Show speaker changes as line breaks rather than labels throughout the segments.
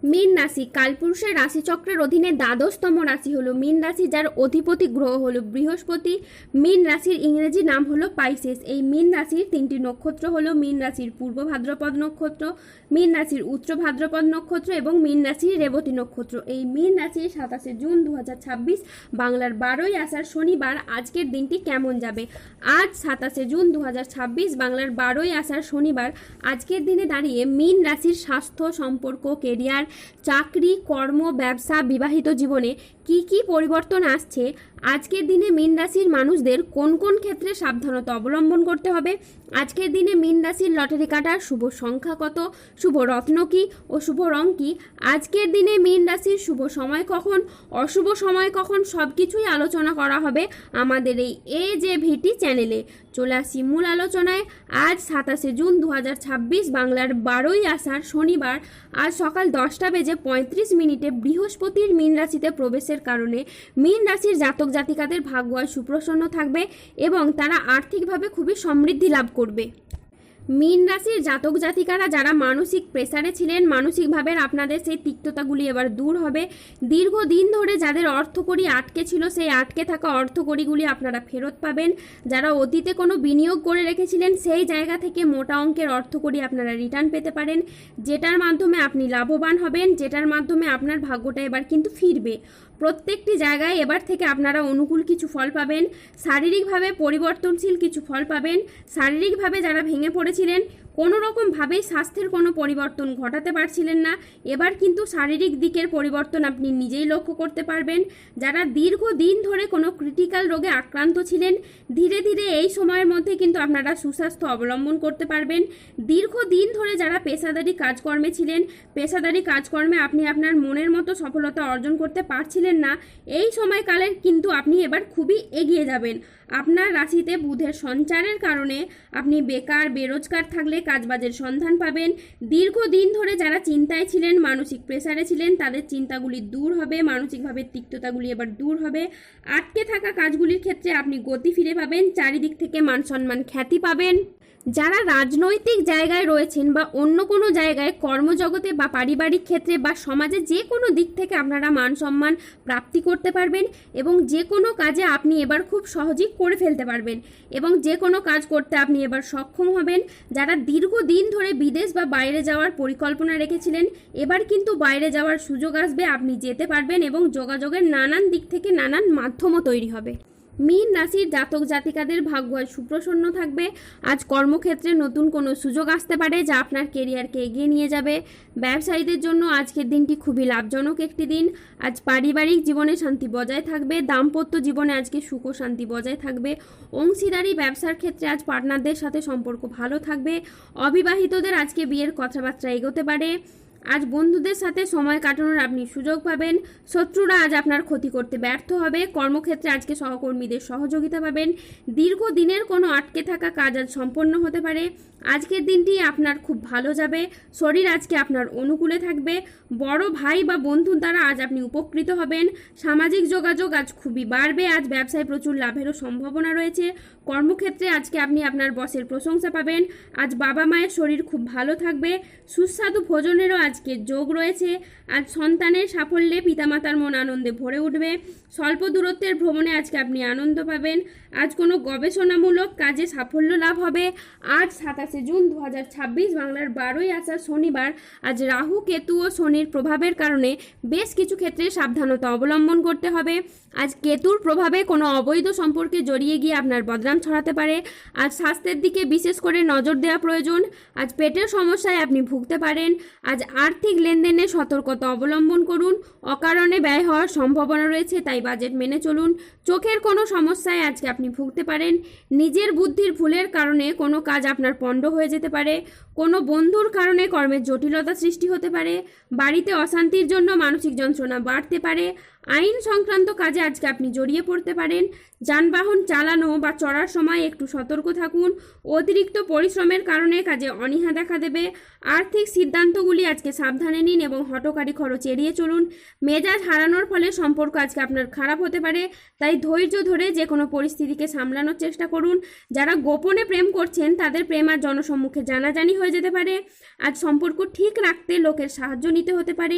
মীন রাশি কালপুরুষের রাশিচক্রের অধীনে দ্বাদশতম রাশি হলো মীন রাশি, যার অধিপতি গ্রহ হলো বৃহস্পতি। মীন রাশির ইংরেজি নাম হলো পাইসেস। এই মীন রাশির তিনটি নক্ষত্র হলো মীন রাশির পূর্ব ভাদ্রপদ নক্ষত্র, মীন রাশির উত্তর ভাদ্রপদ নক্ষত্র এবং মীন রাশির রেবতী নক্ষত্র। এই মীন রাশির 27 জুন 2026 বাংলার 12ই আষাঢ় শনিবার আজকের দিনটি কেমন যাবে। আজ 27 জুন 2026 বাংলার 12ই আষাঢ় শনিবার আজকের দিনে দাঁড়িয়ে মীন রাশির স্বাস্থ্য, সম্পর্ক, কেরিয়ার, চাকরি, কর্ম, ব্যবসা, বিবাহিত জীবনে কি কি পরিবর্তন আসছে, আজকের দিনে মীন রাশির মানুষদের কোন কোন ক্ষেত্রে সাবধানতা অবলম্বন করতে হবে, আজকের দিনে মীন রাশির লটারি কাটার শুভ সংখ্যা কত, শুভ রত্ন কি ও শুভ রং কি, আজকের দিনে মীন রাশির শুভ সময় কখন, অশুভ সময় কখন, সব কিছুই আলোচনা করা হবে আমাদের এই যে ভিটি চ্যানেলে। চলে আসি মূল আলোচনায়। আজ 27 জুন 2026 বাংলার 12ই আষাঢ় শনিবার আজ সকাল 10:35 বৃহস্পতির মীন রাশিতে প্রবেশের কারণে মীন রাশির জাতক জাতিকাদের ভাগ্য আজ সুপ্রসন্ন থাকবে এবং তারা আর্থিকভাবে খুবই সমৃদ্ধি লাভ করবে। মীন রাশির জাতক জাতিকারা যারা মানসিক প্রেসারে ছিলেন, মানসিকভাবে আপনাদের সেই তিক্ততাগুলি এবার দূর হবে। দীর্ঘদিন ধরে যাদের অর্থকড়ি আটকে ছিল, সেই আটকে থাকা অর্থকড়িগুলি আপনারা ফেরত পাবেন। যারা অতীতে কোনো বিনিয়োগ করে রেখেছিলেন, সেই জায়গা থেকে মোটা অঙ্কের অর্থকড়ি আপনারা রিটার্ন পেতে পারেন, যেটার মাধ্যমে আপনি লাভবান হবেন, যেটার মাধ্যমে আপনার ভাগ্যটা এবার কিন্তু ফিরবে। প্রত্যেকটি জায়গায় এবার থেকে আপনারা অনুকূল কিছু ফল পাবেন। শারীরিকভাবে পরিবর্তনশীল কিছু ফল পাবেন। শারীরিকভাবে যারা ভেঙে পড়েছিলেন, কোনো রকমভাবেই স্বাস্থ্যের কোনো পরিবর্তন ঘটাতে পারছিলেন না, এবার কিন্তু শারীরিক দিকের পরিবর্তন আপনি নিজেই লক্ষ্য করতে পারবেন। যারা দীর্ঘদিন ধরে কোনো ক্রিটিক্যাল রোগে আক্রান্ত ছিলেন, ধীরে ধীরে এই সময়ের মধ্যে কিন্তু আপনারা সুস্বাস্থ্য অবলম্বন করতে পারবেন। দীর্ঘদিন ধরে যারা পেশাদারি কাজকর্মে ছিলেন, পেশাদারি কাজকর্মে আপনি আপনার মনের মতো সফলতা অর্জন করতে পারছিলেন না, এই সময়কালে কিন্তু আপনি এবার খুবই এগিয়ে যাবেন। আপনার রাশিতে বুধের সঞ্চারের কারণে আপনি বেকার, বেরোজগার থাকলে কাজবাজের সন্ধান পাবেন। দীর্ঘদিন ধরে যারা চিন্তায় ছিলেন, মানসিক প্রেসারে ছিলেন, তাদের চিন্তাগুলি দূর হবে, মানসিকভাবে তিক্ততাগুলি এবার দূর হবে। আটকে থাকা কাজগুলির ক্ষেত্রে আপনি গতি ফিরে পাবেন, চারিদিক থেকে মান সম্মান, খ্যাতি পাবেন। যারা রাজনৈতিক জায়গায় রয়েছেন বা অন্য কোনো জায়গায় কর্মজগতে বা পারিবারিক ক্ষেত্রে বা সমাজে যে কোনো দিক থেকে আপনারা মান সম্মান প্রাপ্তি করতে পারবেন এবং যে কোনো কাজে আপনি এবার খুব সহজেই করে ফেলতে পারবেন এবং যে কোনো কাজ করতে আপনি এবার সক্ষম হবেন। যারা দীর্ঘদিন ধরে বিদেশ বা বাইরে যাওয়ার পরিকল্পনা রেখেছিলেন, এবার কিন্তু বাইরে যাওয়ার সুযোগ আসবে, আপনি যেতে পারবেন এবং যোগাযোগের নানান দিক থেকে নানান মাধ্যমও তৈরি হবে। মীন রাশির জাতক জাতিকাদের ভাগ্য আজ সুপ্রসন্ন থাকবে। আজ কর্মক্ষেত্রে নতুন কোনো সুযোগ আসতে পারে যা আপনার কেরিয়ারকে এগিয়ে নিয়ে যাবে। ব্যবসায়ীদের জন্য আজকের দিনটি খুবই লাভজনক একটি দিন। আজ পারিবারিক জীবনে শান্তি বজায় থাকবে, দাম্পত্য জীবনে আজকে সুখ ও শান্তি বজায় থাকবে। অংশীদারি ব্যবসার ক্ষেত্রে আজ পার্টনারদের সাথে সম্পর্ক ভালো থাকবে। অবিবাহিতদের আজকে বিয়ের কথাবার্তা এগোতে পারে। আজ বন্ধুদের সাথে সময় কাটানোর আপনি সুযোগ পাবেন। শত্রুরা আজ আপনার ক্ষতি করতে ব্যর্থ হবে। কর্মক্ষেত্রে আজকে সহকর্মীদের সহযোগিতা পাবেন। দীর্ঘদিনের কোনো আটকে থাকা কাজ আজ সম্পন্ন হতে পারে। আজকের দিনটি আপনার খুব ভালো যাবে। শরীর আজকে আপনার অনুকূলে থাকবে। বড় ভাই বা বন্ধুর দ্বারা আজ আপনি উপকৃত হবেন। সামাজিক যোগাযোগ আজ খুবই বাড়বে। আজ ব্যবসায় প্রচুর লাভেরও সম্ভাবনা রয়েছে। কর্মক্ষেত্রে আজকে আপনি আপনার বসের প্রশংসা পাবেন। আজ বাবা মায়ের শরীর খুব ভালো থাকবে। সুস্বাদু ভোজনেরও আজকে যোগ রয়েছে। আজ সন্তানের সাফল্যে পিতামাতার মন আনন্দে ভরে উঠবে। স্বল্প দূরত্বের ভ্রমণে আজকে আপনি আনন্দ পাবেন। আজ কোনো গবেষণামূলক কাজে সাফল্য লাভ হবে। আজ 27 জুন 2026 বাংলার 12ই আষাঢ় শনিবার আজ রাহু, কেতু ও শনির প্রভাবের কারণে বেশ কিছু ক্ষেত্রে সাবধানতা অবলম্বন করতে হবে। আজ কেতুর প্রভাবে কোনো অবৈধ সম্পর্কে জড়িয়ে গিয়ে আপনার বদনাম ছড়াতে পারে। আজ স্বাস্থ্যের দিকে বিশেষ করে নজর দেওয়া প্রয়োজন। আজ পেটের সমস্যায় আপনি ভুগতে পারেন। আজ আর্থিক লেনদেনে সতর্কতা অবলম্বন করুন। অকারণে ব্যয় হওয়ার সম্ভাবনা রয়েছে, তাই বাজেট মেনে চলুন। চোখের কোনো সমস্যায় আজকে আপনি ভুগতে পারেন। নিজের বুদ্ধির ভুলের কারণে কোনো কাজ আপনার পণ্ড হয়ে যেতে পারে। কোনো বন্ধুর কারণে কর্মের জটিলতা সৃষ্টি হতে পারে। বাড়িতে অশান্তির জন্য মানসিক যন্ত্রণা বাড়তে পারে। আইন সংক্রান্ত কাজে আজকে আপনি জড়িয়ে পড়তে পারেন। যানবাহন চালানো বা চড়ার সময় একটু সতর্ক থাকুন। অতিরিক্ত পরিশ্রমের কারণে কাজে অনীহা দেখা দেবে। আর্থিক সিদ্ধান্তগুলি আজকে সাবধানে নিন এবং হঠকারী খরচ এড়িয়ে চলুন। মেজাজ হারানোর ফলে সম্পর্ক আজকে আপনার খারাপ হতে পারে, তাই ধৈর্য ধরে যে কোনো পরিস্থিতিকে সামলানোর চেষ্টা করুন। যারা গোপনে প্রেম করছেন তাদের প্রেম আর জনসম্মুখে জানাজানি হয়ে যেতে পারে। আজ সম্পর্ক ঠিক রাখতে লোকের সাহায্য নিতে হতে পারে।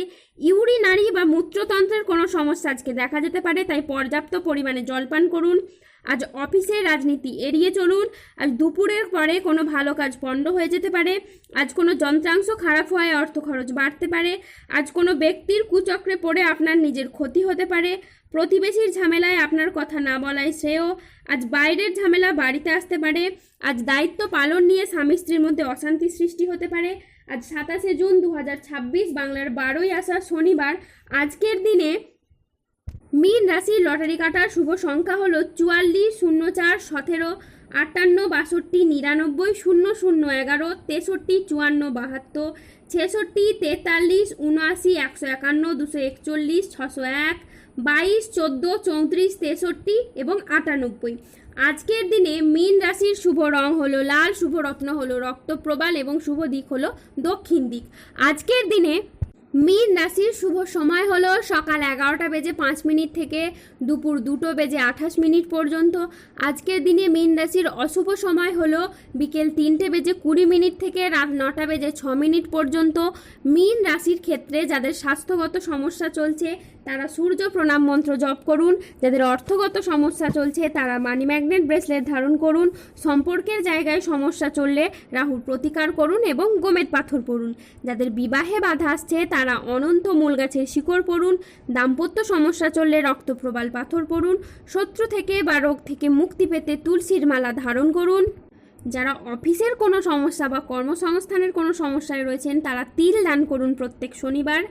ইউরিনারি বা মূত্রতন্ত্রের কোনো সমস্যা আজকে দেখা যেতে পারে, তাই পর্যাপ্ত পরিমাণে জলপান করুন। আজ অফিসের রাজনীতি এড়িয়ে চলুন। আজ দুপুরের পরে কোনো ভালো কাজ পণ্ড হয়ে যেতে পারে। আজ কোনো যন্ত্রাংশ খারাপ হওয়ায় অর্থ খরচ বাড়তে পারে। আজ কোনো ব্যক্তির কুচক্রে পড়ে আপনার নিজের ক্ষতি হতে পারে। প্রতিবেশীর ঝামেলায় আপনার কথা না বলাই শ্রেয়। আজ বাইরের ঝামেলা বাড়িতে আসতে পারে। আজ দায়িত্ব পালন নিয়ে স্বামী স্ত্রীর মধ্যে অশান্তি সৃষ্টি হতে পারে। আজ 27শে জুন 2026 বাংলার 12ই আষাঢ় শনিবার। আজকের দিনে মীন রাশির লটারি কাটার শুভ সংখ্যা হলো 44, 04, 17, 58, 62, 99, 00, 11, 63, 54, 72, 66, 43, 79, 151, 241, 601, 22, 14, 34, 63 এবং 98। আজকের দিনে মীন রাশির শুভ রং হলো লাল, শুভ রত্ন হলো রক্তপ্রবাল এবং শুভ দিক হলো দক্ষিণ দিক। আজকের দিনে মীন রাশির শুভ সময় হলো সকাল 11:05 থেকে দুপুর 2:28 পর্যন্ত। আজকের দিনে মীন রাশির অশুভ সময় হলো বিকেল 3:20 থেকে রাত 9:06 পর্যন্ত। মীন রাশির ক্ষেত্রে যাদের স্বাস্থ্যগত সমস্যা চলছে তারা সূর্য প্রণাম মন্ত্র জপ করুন। যাদের অর্থগত সমস্যা চলছে তারা মানি ম্যাগনেট ব্রেসলেট ধারণ করুন। সম্পর্কের জায়গায় সমস্যা চললে রাহুর প্রতিকার করুন এবং গোমেদ পাথর পড়ুন। যাদের বিবাহে বাধা আসছে তারা অনন্ত মূল গাছের শিকড় পড়ুন। দাম্পত্য সমস্যা চললে রক্তপ্রবাল পাথর পড়ুন। শত্রু থেকে বা রোগ থেকে মুক্তি পেতে তুলসীর মালা ধারণ করুন। যারা অফিসের কোনো সমস্যা বা কর্মসংস্থানের কোনো সমস্যায় রয়েছেন তারা তিল দান করুন প্রত্যেক শনিবার।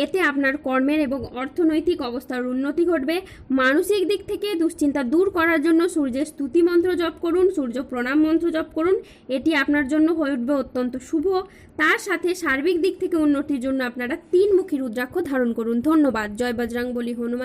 এতে আপনার কর্মের এবং অর্থনৈতিক অবস্থার উন্নতি ঘটবে। মানসিক দিক থেকে দুশ্চিন্তা দূর করার জন্য সূর্যের স্তুতি মন্ত্র জপ করুন, সূর্য প্রণাম মন্ত্র জপ করুন। এটি আপনার জন্য হয়ে উঠবে অত্যন্ত শুভ। তার সাথে সার্বিক দিক থেকে উন্নতির জন্য আপনারা 3 মুখী রুদ্রাক্ষ ধারণ করুন। ধন্যবাদ। জয় বজরংবলী হনুমান।